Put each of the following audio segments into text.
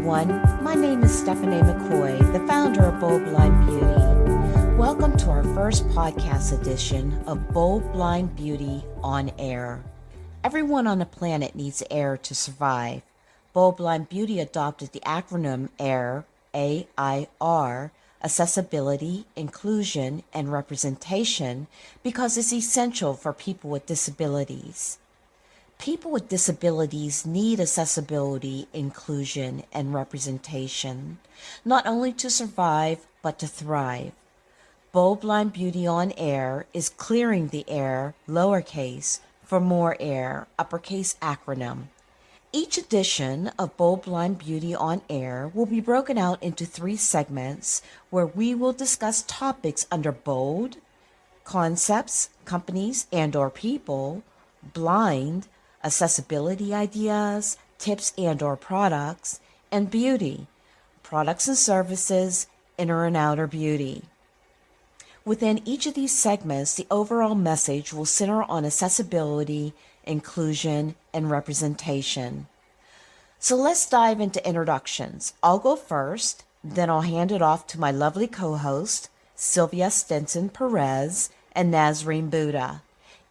everyone. My name is Stephanie McCoy, the founder of Bold Blind Beauty. Welcome to our first podcast edition of Bold Blind Beauty on Air. Everyone on the planet needs air to survive. Bold Blind Beauty adopted the acronym A.I.R, A-I-R, accessibility, inclusion, and representation because it's essential for people with disabilities. People with disabilities need accessibility, inclusion, and representation, not only to survive, but to thrive. Bold Blind Beauty on Air is clearing the air, lowercase, for more air, uppercase acronym. Each edition of Bold Blind Beauty on Air will be broken out into 3 segments where we will discuss topics under bold, concepts, companies, and/or people, blind, accessibility ideas, tips and/or products, and beauty, products and services, inner and outer beauty. Within each of these segments, the overall message will center on accessibility, inclusion, and representation. So let's dive into introductions. I'll go first, then I'll hand it off to my lovely co-host, Sylvia Stinson Perez and Nasreen Buddha.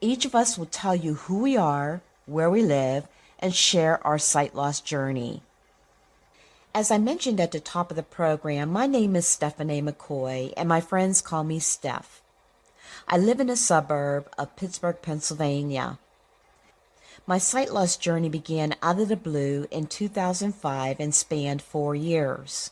Each of us will tell you who we are, where we live, and share our sight loss journey. As I mentioned at the top of the program, my name is Stephanie McCoy, and my friends call me Steph. I live in a suburb of Pittsburgh, Pennsylvania. My sight loss journey began out of the blue in 2005 and spanned 4 years.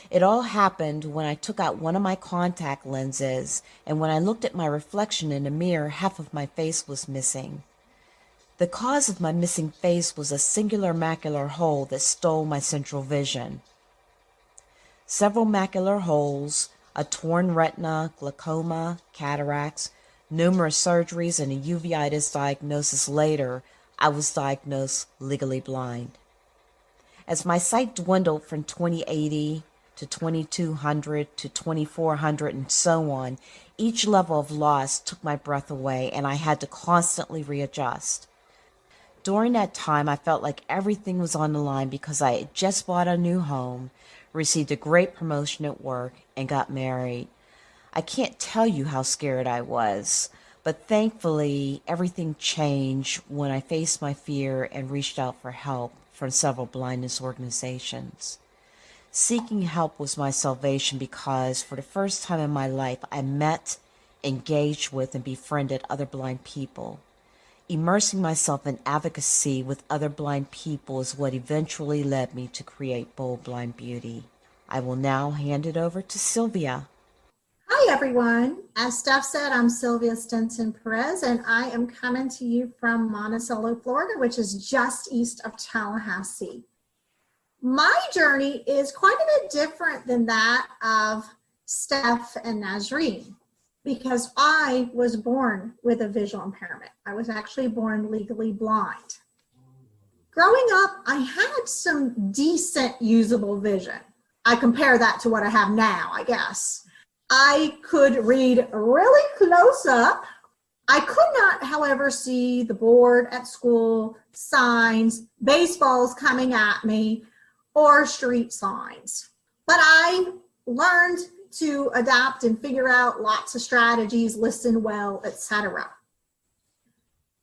It all happened when I took out one of my contact lenses, and when I looked at my reflection in the mirror, half of my face was missing. The cause of my missing face was a singular macular hole that stole my central vision. Several macular holes, a torn retina, glaucoma, cataracts, numerous surgeries, and a uveitis diagnosis later, I was diagnosed legally blind. As my sight dwindled from 20/80 to 2200 to 2400 and so on, each level of loss took my breath away and I had to constantly readjust. During that time, I felt like everything was on the line because I had just bought a new home, received a great promotion at work, and got married. I can't tell you how scared I was, but thankfully everything changed when I faced my fear and reached out for help from several blindness organizations. Seeking help was my salvation because for the first time in my life, I met, engaged with, and befriended other blind people. Immersing myself in advocacy with other blind people is what eventually led me to create Bold Blind Beauty. I will now hand it over to Sylvia. Hi, everyone. As Steph said, I'm Sylvia Stinson Perez, and I am coming to you from Monticello, Florida, which is just east of Tallahassee. My journey is quite a bit different than that of Steph and Nasreen, because I was born with a visual impairment. I was actually born legally blind. Growing up, I had some decent usable vision. I compare that to what I have now, I guess. I could read really close up. I could not, however, see the board at school, signs, baseballs coming at me, or street signs. But I learned to adapt and figure out lots of strategies, listen well, etc.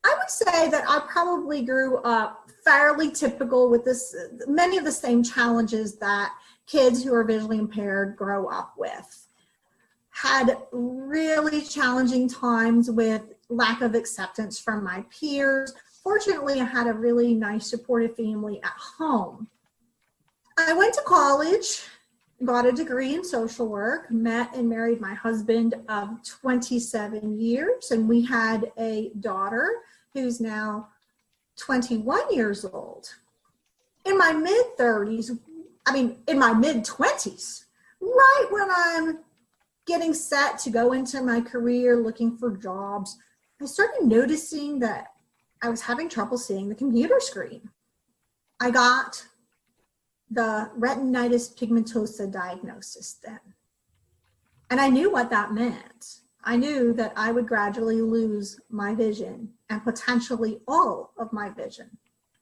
I would say that I probably grew up fairly typical with many of the same challenges that kids who are visually impaired grow up with. Had really challenging times with lack of acceptance from my peers. Fortunately, I had a really nice supportive family at home. I went to college, got a degree in social work, met and married my husband of 27 years, and we had a daughter who's now 21 years old. In my mid-20s, right when I'm getting set to go into my career, looking for jobs, I started noticing that I was having trouble seeing the computer screen. I got the retinitis pigmentosa diagnosis then. And I knew what that meant. I knew that I would gradually lose my vision and potentially all of my vision.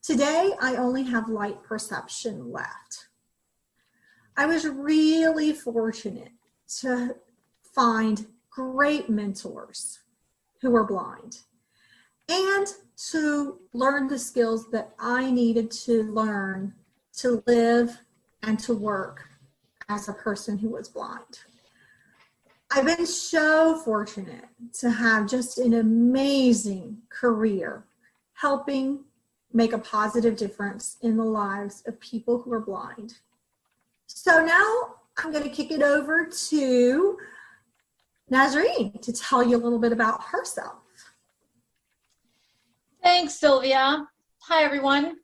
Today, I only have light perception left. I was really fortunate to find great mentors who were blind and to learn the skills that I needed to learn to live and to work as a person who was blind. I've been so fortunate to have just an amazing career helping make a positive difference in the lives of people who are blind. So now I'm going to kick it over to Nasreen to tell you a little bit about herself. Thanks, Sylvia. Hi, everyone.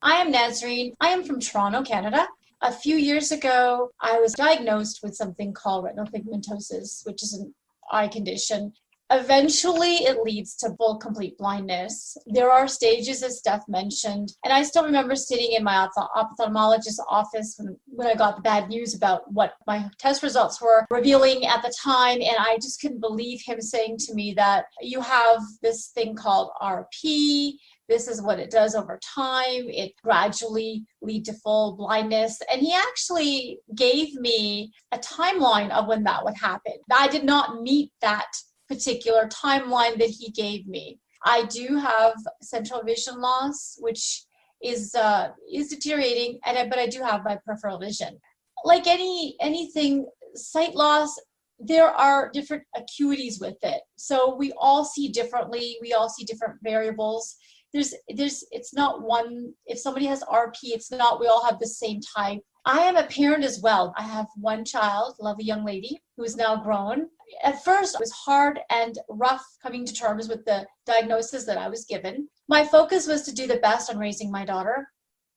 I am Nasreen. I am from Toronto, Canada. A few years ago, I was diagnosed with something called retinal pigmentosis, which is an eye condition. Eventually, it leads to full complete blindness. There are stages, as Steph mentioned, and I still remember sitting in my ophthalmologist's office when I got the bad news about what my test results were revealing at the time, and I just couldn't believe him saying to me that you have this thing called RP. This is what it does over time. It gradually lead to full blindness. And he actually gave me a timeline of when that would happen. I did not meet that particular timeline that he gave me. I do have central vision loss, which is deteriorating, but I do have my peripheral vision. Like anything, sight loss, there are different acuities with it. So we all see differently. We all see different variables. It's not one, if somebody has RP, it's not, we all have the same type. I am a parent as well. I have one child, lovely young lady, who is now grown. At first, it was hard and rough coming to terms with the diagnosis that I was given. My focus was to do the best on raising my daughter.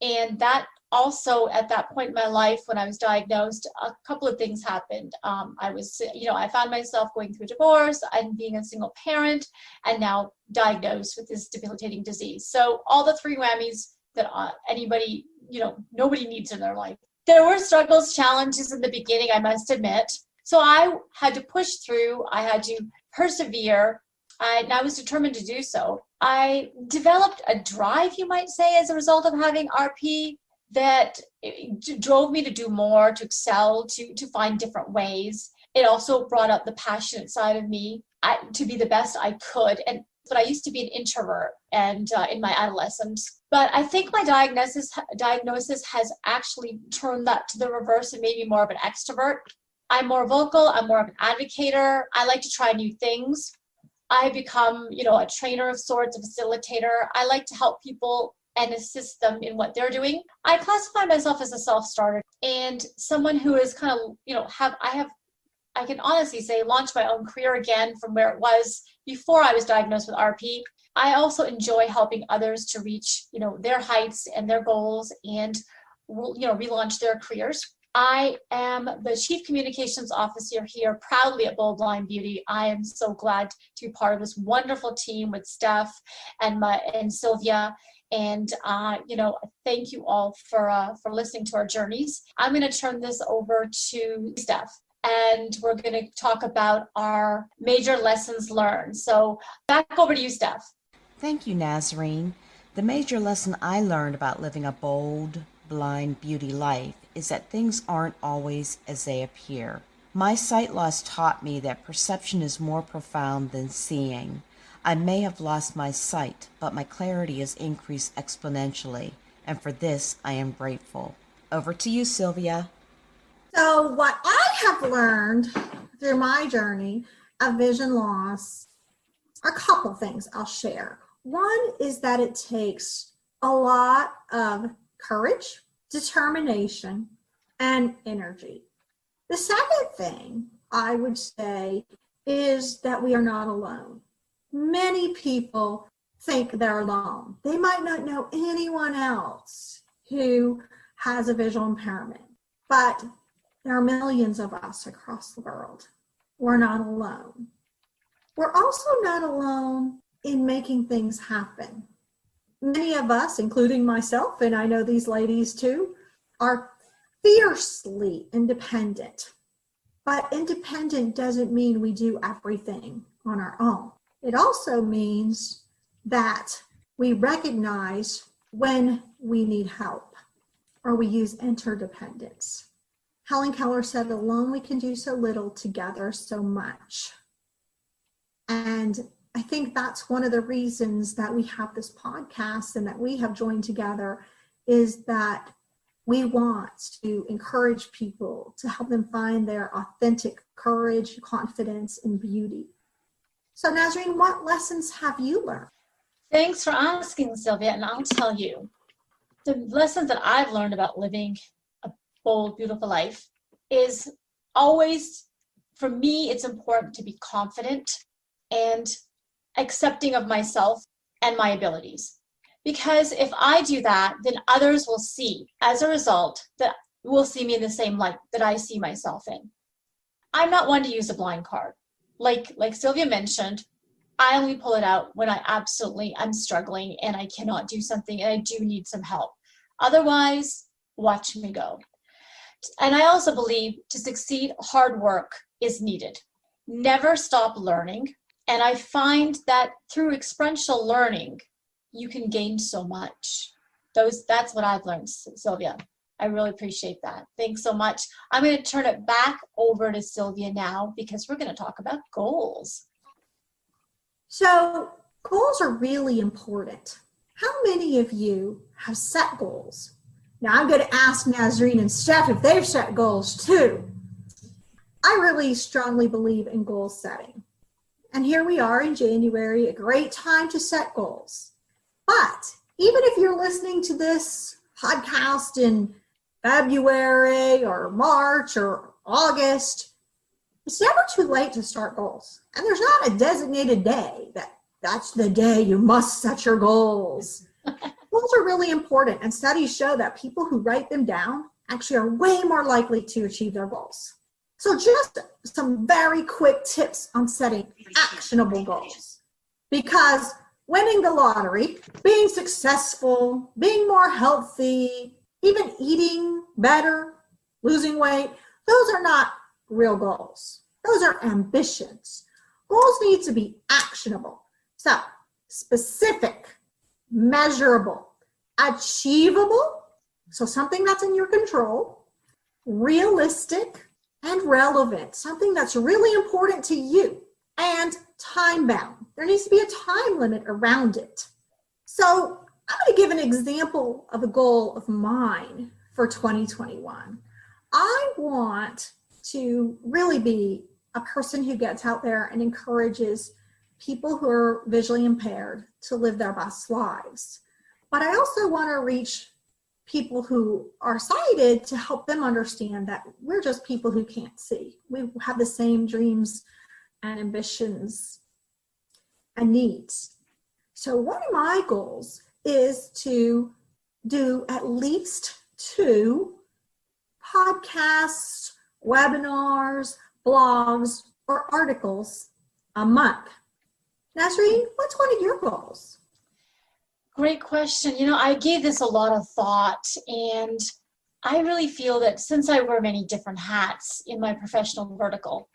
And that also, at that point in my life, when I was diagnosed, a couple of things happened. I found myself going through a divorce and being a single parent, and now diagnosed with this debilitating disease. So all the three whammies that nobody needs in their life. There were struggles, challenges in the beginning, I must admit. So I had to push through. I had to persevere. And I was determined to do so. I developed a drive, you might say, as a result of having RP that drove me to do more, to excel, to find different ways. It also brought up the passionate side of me to be the best I could. But I used to be an introvert and in my adolescence. But I think my diagnosis has actually turned that to the reverse and made me more of an extrovert. I'm more vocal. I'm more of an advocator. I like to try new things. I've become, a trainer of sorts, a facilitator. I like to help people and assist them in what they're doing. I classify myself as a self-starter and someone who is kind of, I can honestly say, launched my own career again from where it was before I was diagnosed with RP. I also enjoy helping others to reach, their heights and their goals and, relaunch their careers. I am the Chief Communications Officer here proudly at Bold Blind Beauty. I am so glad to be part of this wonderful team with Steph and Sylvia. And, thank you all for listening to our journeys. I'm going to turn this over to Steph, and we're going to talk about our major lessons learned. So back over to you, Steph. Thank you, Nasreen. The major lesson I learned about living a bold, blind beauty life is that things aren't always as they appear. My sight loss taught me that perception is more profound than seeing. I may have lost my sight, but my clarity has increased exponentially, and for this I am grateful. Over to you, Sylvia. So what I have learned through my journey of vision loss, a couple things I'll share. One is that it takes a lot of courage, determination, and energy. The second thing I would say is that we are not alone. Many people think they're alone. They might not know anyone else who has a visual impairment, but there are millions of us across the world. We're not alone. We're also not alone in making things happen. Many of us, including myself, and I know these ladies too, are fiercely independent. But independent doesn't mean we do everything on our own. It also means that we recognize when we need help, or we use interdependence. Helen Keller said, alone we can do so little, together so much. And I think that's one of the reasons that we have this podcast and that we have joined together, is that we want to encourage people to help them find their authentic courage, confidence, and beauty. So Nasreen, what lessons have you learned? Thanks for asking, Sylvia, and I'll tell you. The lessons that I've learned about living a bold, beautiful life is always, for me, it's important to be confident and accepting of myself and my abilities. Because if I do that, then others will see, as a result, that will see me in the same light that I see myself in. I'm not one to use a blind card. Like Sylvia mentioned, I only pull it out when I'm struggling and I cannot do something and I do need some help. Otherwise, watch me go. And I also believe to succeed, hard work is needed. Never stop learning. And I find that through experiential learning, you can gain so much. That's what I've learned, Sylvia. I really appreciate that. Thanks so much. I'm going to turn it back over to Sylvia now because we're going to talk about goals. So goals are really important. How many of you have set goals? Now I'm going to ask Nasreen and Steph if they've set goals too. I really strongly believe in goal setting. And here we are in January, a great time to set goals. But even if you're listening to this podcast in February or March or August, it's never too late to start goals. And there's not a designated day that's the day you must set your goals. Goals are really important, and studies show that people who write them down actually are way more likely to achieve their goals. So just some very quick tips on setting actionable goals. Because winning the lottery, being successful, being more healthy, even eating better, losing weight, those are not real goals. Those are ambitions. Goals need to be actionable. So specific, measurable, achievable, so something that's in your control, realistic, and relevant, something that's really important to you, and time bound. There needs to be a time limit around it. So I'm going to give an example of a goal of mine for 2021. I want to really be a person who gets out there and encourages people who are visually impaired to live their best lives. But I also want to reach people who are sighted to help them understand that we're just people who can't see. We have the same dreams and ambitions and needs. So one of my goals is to do at least 2 podcasts, webinars, blogs, or articles a month. Nasreen, what's one of your goals? Great question. I gave this a lot of thought, and I really feel that since I wear many different hats in my professional vertical,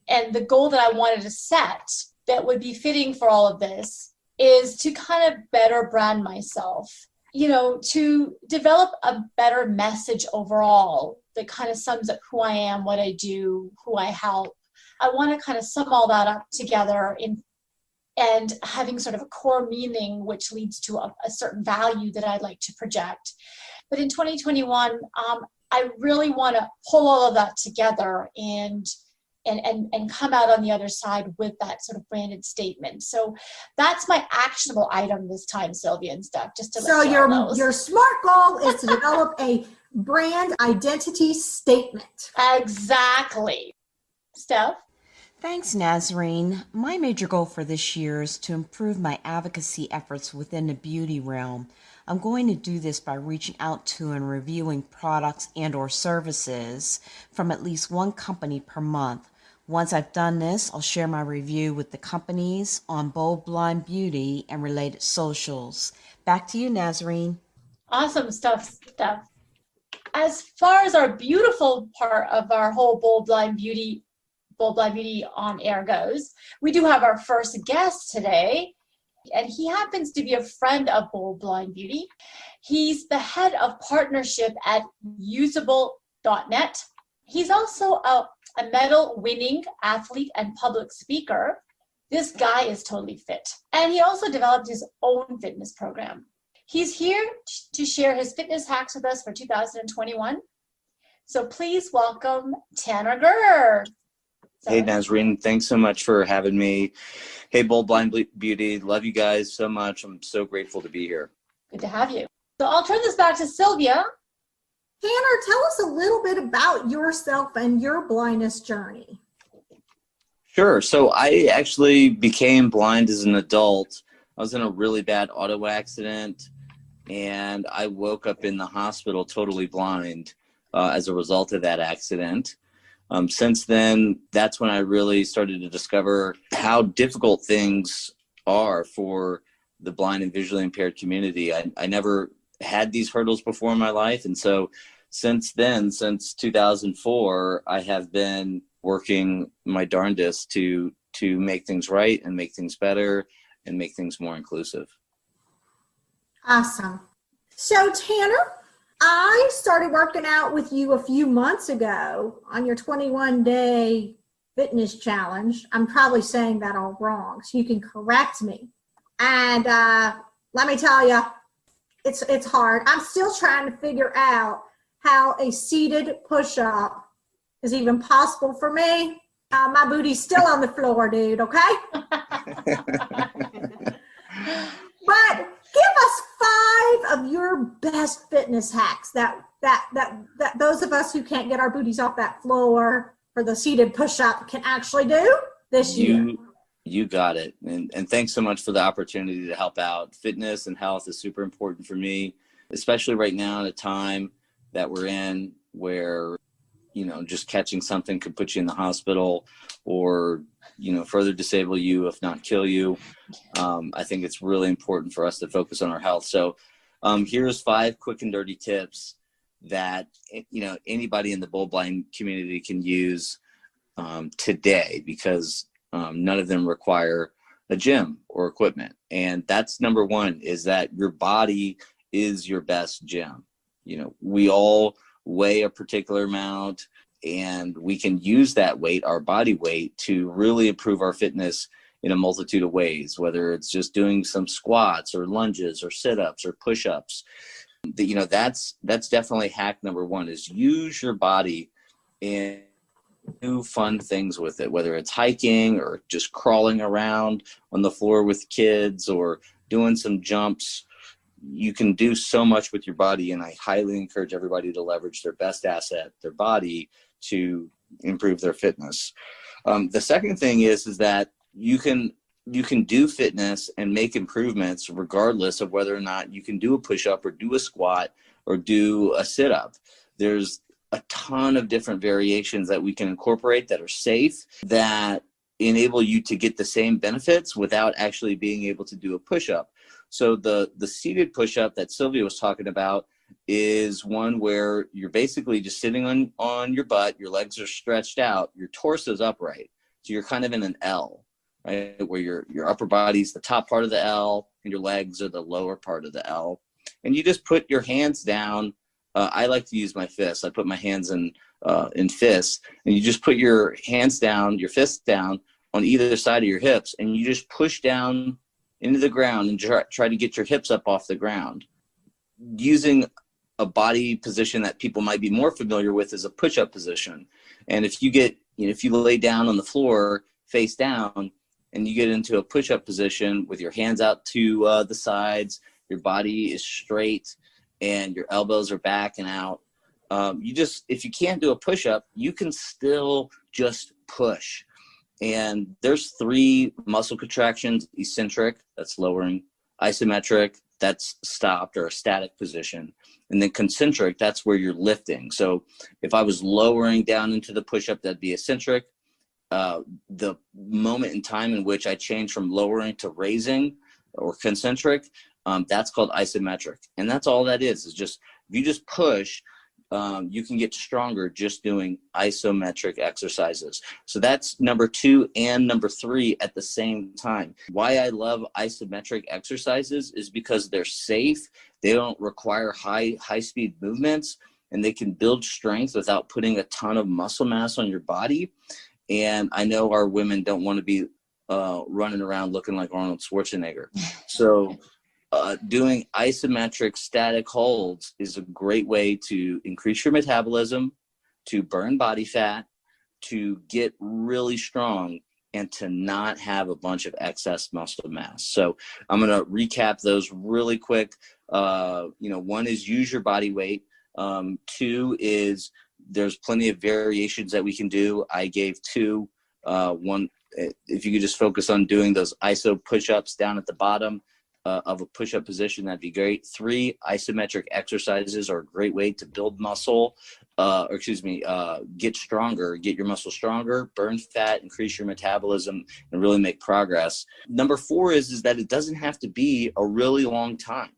and the goal that I wanted to set that would be fitting for all of this is to kind of better brand myself, to develop a better message overall that kind of sums up who I am, what I do, who I help. I want to kind of sum all that up together and having sort of a core meaning, which leads to a certain value that I'd like to project. But in 2021, I really want to pull all of that together and come out on the other side with that sort of branded statement. So that's my actionable item this time, Sylvia and Steph, just to let you all know. So your smart goal is to develop a brand identity statement. Exactly. Steph? Thanks, Nasreen. My major goal for this year is to improve my advocacy efforts within the beauty realm. I'm going to do this by reaching out to and reviewing products and/or services from at least one company per month. Once I've done this, I'll share my review with the companies on Bold Blind Beauty and related socials. Back to you, Nasreen. Awesome stuff, Steph. As far as our beautiful part of our whole Bold Blind Beauty on Air goes, we do have our first guest today, And he happens to be a friend of Bold Blind Beauty. He's the head of partnership at usable.net. He's also a medal-winning athlete and public speaker. This guy is totally fit. And he also developed his own fitness program. He's here to share his fitness hacks with us for 2021. So please welcome Tanner Gers. Hey, Nasreen, thanks so much for having me. Hey, Bold Blind Beauty, love you guys so much. I'm so grateful to be here. Good to have you. So I'll turn this back to Sylvia. Tanner, tell us a little bit about yourself and your blindness journey. Sure. So I actually became blind as an adult. I was in a really bad auto accident, and I woke up in the hospital totally blind as a result of that accident. Since then, that's when I really started to discover how difficult things are for the blind and visually impaired community. I never had these hurdles before in my life. And so since then, since 2004, I have been working my darndest to make things right and make things better and make things more inclusive. Awesome. So Tanner, I started working out with you a few months ago on your 21-day fitness challenge. I'm probably saying that all wrong, so you can correct me. And let me tell you, it's hard. I'm still trying to figure out how a seated push-up is even possible for me. My booty's still on the floor, dude, okay? But give us 5 of your best fitness hacks that those of us who can't get our booties off that floor for the seated push-up can actually do this year. You got it. And thanks so much for the opportunity to help out. Fitness and health is super important for me, especially right now in a time that we're in where, just catching something could put you in the hospital or, further disable you, if not kill you. I think it's really important for us to focus on our health. So here's 5 quick and dirty tips that, anybody in the Bold Blind community can use today, because none of them require a gym or equipment. And that's number 1, is that your body is your best gym. We all weigh a particular amount, and we can use that weight, our body weight, to really improve our fitness in a multitude of ways, whether it's just doing some squats or lunges or sit-ups or push-ups. That's definitely hack number 1, is use your body and do fun things with it, whether it's hiking or just crawling around on the floor with kids or doing some jumps. You can do so much with your body, and I highly encourage everybody to leverage their best asset, their body, to improve their fitness. The second thing is that you can do fitness and make improvements regardless of whether or not you can do a push-up or do a squat or do a sit-up. There's a ton of different variations that we can incorporate that are safe, that enable you to get the same benefits without actually being able to do a push-up. So the seated push-up that Sylvia was talking about is one where you're basically just sitting on your butt, your legs are stretched out, your torso's upright. So you're kind of in an L, right? Where your upper body's the top part of the L and your legs are the lower part of the L. And you just put your hands down. I like to use my fists. I put my hands in fists, and you just put your hands down, your fists down on either side of your hips, and you just push down into the ground and try to get your hips up off the ground. Using a body position that people might be more familiar with is a push-up position. And if you lay down on the floor face down and you get into a push-up position with your hands out to the sides, your body is straight and your elbows are back and out. If you can't do a push-up, you can still just push. And there's 3 muscle contractions: eccentric, that's lowering; isometric, that's stopped or a static position; and then concentric, that's where you're lifting. So if I was lowering down into the push-up, that'd be eccentric. The moment in time in which I change from lowering to raising or concentric, that's called isometric. And that's all that is just, if you just push, you can get stronger just doing isometric exercises. So that's number 2 and number 3 at the same time. Why I love isometric exercises is because they're safe. They don't require high speed movements, and they can build strength without putting a ton of muscle mass on your body. And I know our women don't want to be running around looking like Arnold Schwarzenegger. So doing isometric static holds is a great way to increase your metabolism, to burn body fat, to get really strong, and to not have a bunch of excess muscle mass. So I'm going to recap those really quick. 1 is use your body weight. 2 is there's plenty of variations that we can do. I gave 2. 1, if you could just focus on doing those iso push-ups down at the bottom of a push-up position, that'd be great. 3, isometric exercises are a great way to build muscle, get stronger, get your muscle stronger, burn fat, increase your metabolism, and really make progress. Number 4 is that it doesn't have to be a really long time,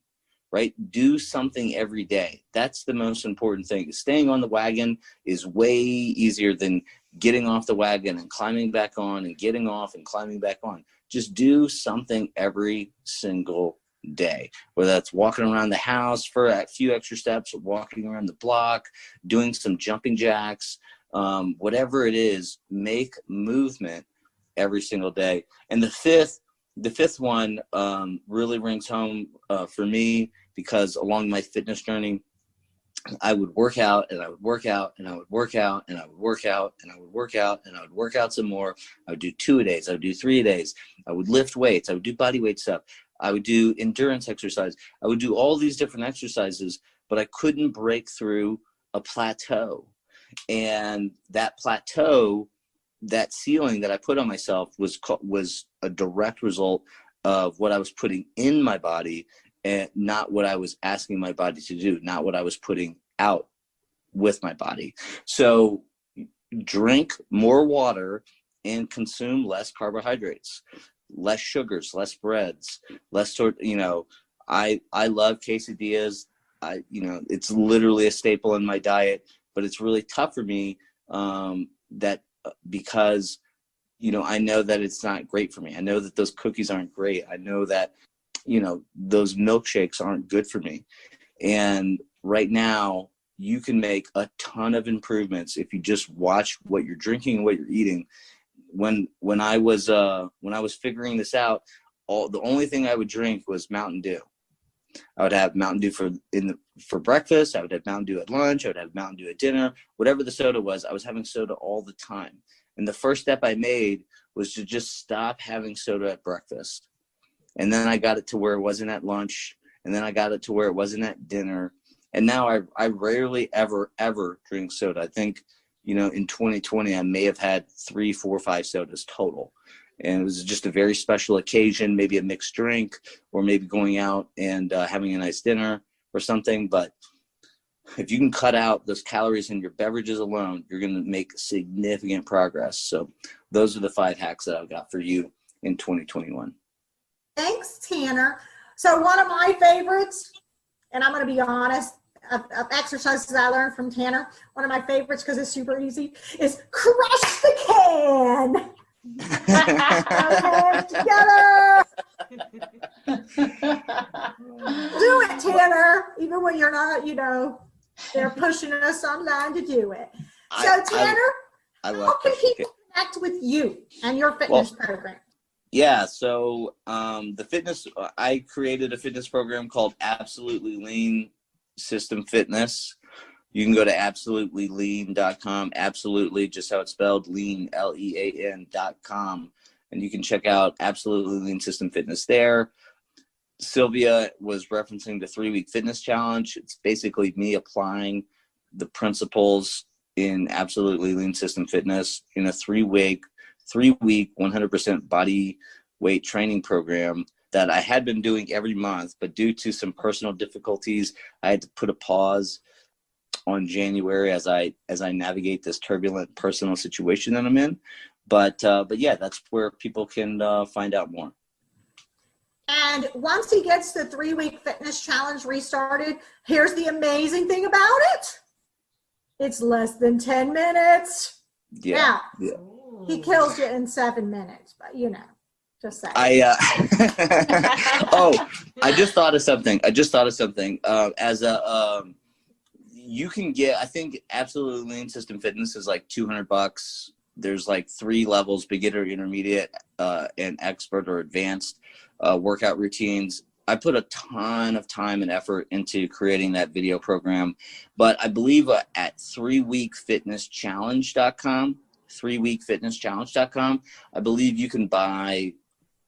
right? Do something every day. That's the most important thing. Staying on the wagon is way easier than getting off the wagon and climbing back on and getting off and climbing back on. Just do something every single day, whether that's walking around the house for a few extra steps, or walking around the block, doing some jumping jacks, whatever it is, make movement every single day. And the fifth one really rings home for me, because along my fitness journey, I would work out and I would work out and I would work out and I would work out and I would work out and I would work out some more. I would do 2 a days. I would do 3 a days. I would lift weights. I would do body weight stuff. I would do endurance exercise. I would do all these different exercises, but I couldn't break through a plateau. And that plateau, that ceiling that I put on myself was a direct result of what I was putting in my body, and not what I was asking my body to do, not what I was putting out with my body. So drink more water and consume less carbohydrates, less sugars, less breads, less I love quesadillas. It's literally a staple in my diet, but it's really tough for me because I know that it's not great for me. I know that those cookies aren't great. I know that those milkshakes aren't good for me. And right now you can make a ton of improvements if you just watch what you're drinking and what you're eating. When I was figuring this out, the only thing I would drink was Mountain Dew. I would have Mountain Dew for breakfast. I would have Mountain Dew at lunch. I would have Mountain Dew at dinner. Whatever the soda was, I was having soda all the time. And the first step I made was to just stop having soda at breakfast. And then I got it to where it wasn't at lunch. And then I got it to where it wasn't at dinner. And now I rarely, ever drink soda. I think, in 2020, I may have had 3, 4, 5 sodas total. And it was just a very special occasion, maybe a mixed drink, or maybe going out and having a nice dinner or something. But if you can cut out those calories in your beverages alone, you're going to make significant progress. So those are the 5 hacks that I've got for you in 2021. Thanks, Tanner. So one of my favorites, and I'm going to be honest, of exercises I learned from Tanner, one of my favorites, because it's super easy, is crush the can. Okay, together. Do it, Tanner, even when you're not, they're pushing us online to do it. So Tanner, how can people connect with you and your fitness program? Yeah, so I created a fitness program called Absolutely Lean System Fitness. You can go to absolutelylean.com, absolutely, just how it's spelled, lean, LEAN.com, and you can check out Absolutely Lean System Fitness there. Sylvia was referencing the 3-week fitness challenge. It's basically me applying the principles in Absolutely Lean System Fitness in a 3-week 100% body weight training program that I had been doing every month, but due to some personal difficulties, I had to put a pause on January as I navigate this turbulent personal situation that I'm in. But yeah, that's where people can find out more. And once he gets the 3-week fitness challenge restarted, here's the amazing thing about it. It's less than 10 minutes. Yeah. Yeah. Yeah. He kills you in 7 minutes, but just saying. Oh, I just thought of something. You can get, I think Absolute Lean System Fitness is like $200. There's like 3 levels: beginner, intermediate, and expert or advanced workout routines. I put a ton of time and effort into creating that video program, but I believe at 3weekfitnesschallenge.com, I believe you can buy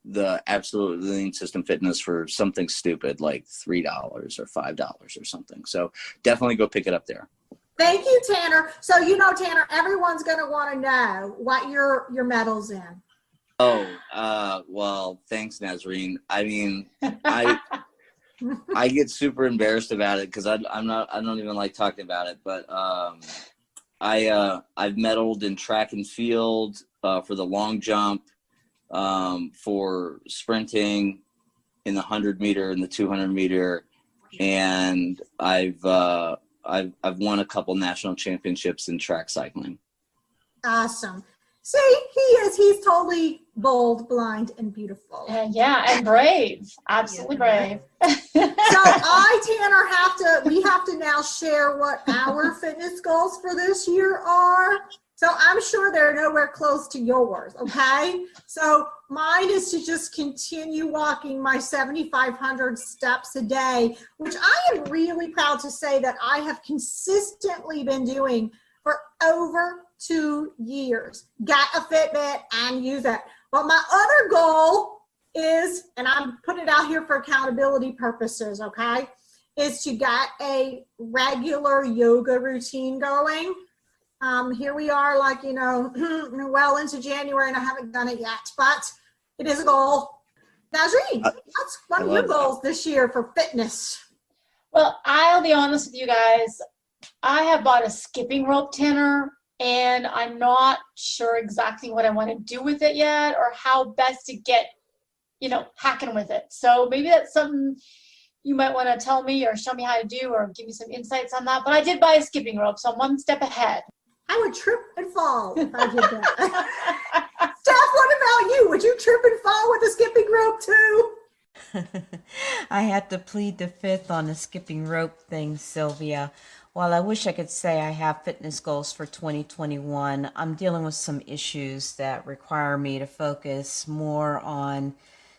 the Absolute Lean System Fitness for something stupid like $3 or $5 or something. So definitely go pick it up there. Thank you, Tanner. So, Tanner, everyone's going to want to know what your medal's in. Oh, well, thanks, Nasreen. I mean, I get super embarrassed about it because I don't even like talking about it, but I've medaled in track and field for the long jump, for sprinting in the 100-meter and the 200-meter, and I've won a couple national championships in track cycling. Awesome. See, he's totally bold, blind, and beautiful. Yeah, and brave. Absolutely brave. So we have to now share what our fitness goals for this year are. So I'm sure they're nowhere close to yours, okay? So mine is to just continue walking my 7,500 steps a day, which I am really proud to say that I have consistently been doing for over 2 years. Get a Fitbit and use it. But my other goal is, and I'm putting it out here for accountability purposes, okay, is to get a regular yoga routine going. Here we are, like, well into January, and I haven't done it yet, but it is a goal. Nasreen, what's one of your goals this year for fitness? Well, I'll be honest with you guys. I have bought a skipping rope, Tanner, and I'm not sure exactly what I want to do with it yet or how best to get, hacking with it. So maybe that's something you might want to tell me or show me how to do or give me some insights on that. But I did buy a skipping rope, so I'm one step ahead. I would trip and fall if I did that. Steph, what about you? Would you trip and fall with a skipping rope too? I had to plead the fifth on the skipping rope thing, Sylvia. While I wish I could say I have fitness goals for 2021, I'm dealing with some issues that require me to focus more on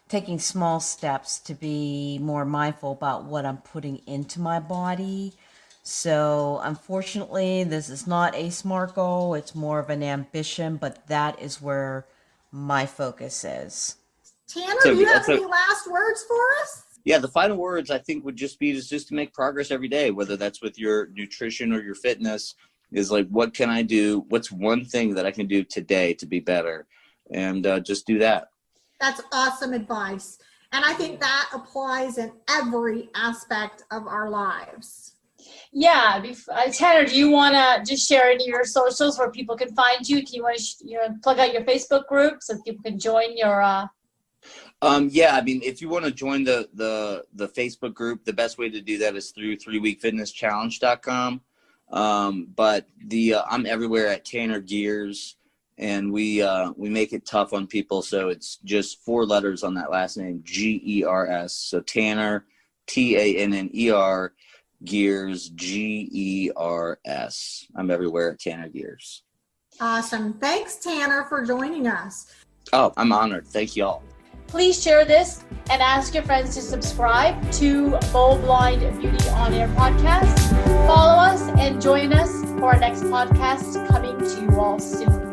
taking small steps to be more mindful about what I'm putting into my body. So unfortunately, this is not a SMART goal. It's more of an ambition, but that is where my focus is. Tanner, do you have any last words for us? Yeah, the final words I think would just be just to make progress every day, whether that's with your nutrition or your fitness, is like, what can I do? What's one thing that I can do today to be better? And just do that. That's awesome advice. And I think that applies in every aspect of our lives. Yeah, Tanner, do you want to just share any of your socials where people can find you? Do you want to plug out your Facebook group so people can join your? Yeah, I mean, if you want to join the Facebook group, the best way to do that is through 3weekfitnesschallenge.com. But I'm everywhere at Tanner Gers, and we make it tough on people, so it's just 4 letters on that last name, Gers. So Tanner, Tanner. Gers, Gers. I'm everywhere at Tanner Gers. Awesome. Thanks, Tanner, for joining us. Oh, I'm honored. Thank you all. Please share this and ask your friends to subscribe to Bold Blind Beauty On Air podcast. Follow us and join us for our next podcast coming to you all soon.